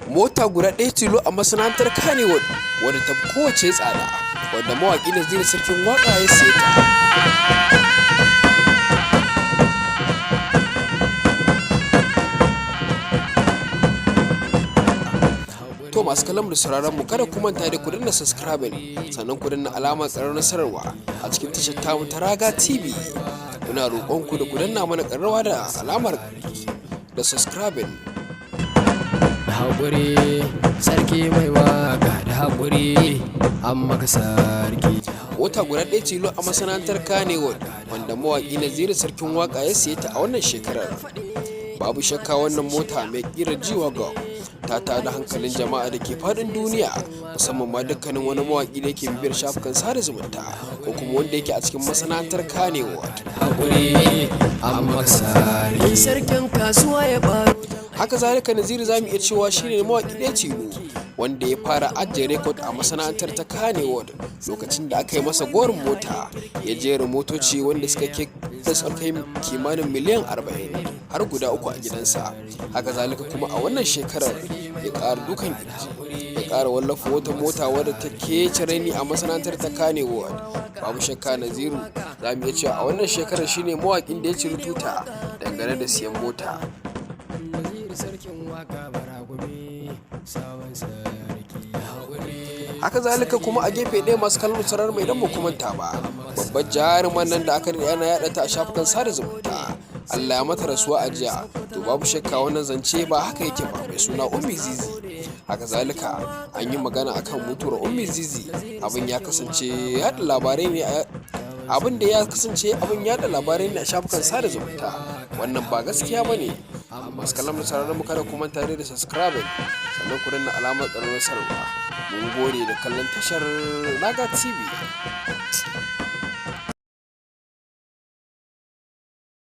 mota guda ɗaya tilo a masana'antar kanyywood wadda ta fi kowace tsada, wadda mawaƙi Naziru sarkin waƙa ya siye ta. To masu kallon da sauraron mu, kada ku manta da ku danna subscribing, sannan ku danna alamar ƙararrawar sanarwa a cikin tashar tamu ta Raga TV. Muna roƙon ku da ku danna mana ƙararrawa da alamar da subscribing. Haƙuri sarki mai waƙa da haƙuri an maka sarki. Mota guda ɗaya tilo a masana'antar kanyywood wanda mawaƙi Naziru sarkin waƙa ya siye ta a wannan shekarar. Babu shakka wannan mota mai ƙirar G-Wagon ta tada hankalin jama'a da ke faɗin duniya, musamman ma dukkanin wani mawaƙi da yake bibiyar shafukan sada zumunta ko kuma wanda yake a cikin masana'antar kanyywood. Haƙuri an maka sarki. Sarkin kasuwa ya faru. Haka zalika Naziru za mu iya cewa shine mawaƙi ɗaya tilo wanda ya fara ajiye rekod a masana'antar ta kanyywood lokacin da aka yi masa gorin mota ya jera motoci wanda suka kai kimanin miliyan 40 har guda 3 a gidansa. Haka zalika kuma a wannan shekarar ya ƙara dukan kirji, ya ƙara wallafa wata mota wadda ta kece raini a masana'antar ta kanyywood. Babu shakka Naziru za mu iya cewa a wannan shekarar shine mawaƙin da ya ciri tuta dangane da siyan mota. Haka zalika kuma a gefe ɗaya masu kallon sarar mai dan manta ba, babbar jaruman nan da aka yana yaɗa ta a shafukan sada zumunta, Allah ya mata rasuwa a jiya. To babu shakka wannan zance ba haka yake ba, mai suna Ummi Zizi. Haka zalika an yi magana akan mutuwar Ummi Zizi, abin ya kasance yaɗa labarai ne abin yaɗa labarai ne a shafukan sada zumunta. Wannan ba gaskiya bane. Masu kallon sauraron mu, kada ku manta da subscribe, sannan ku danna alamar ƙararrawar sanarwa. Mun gode da kallon tashar Raga TV.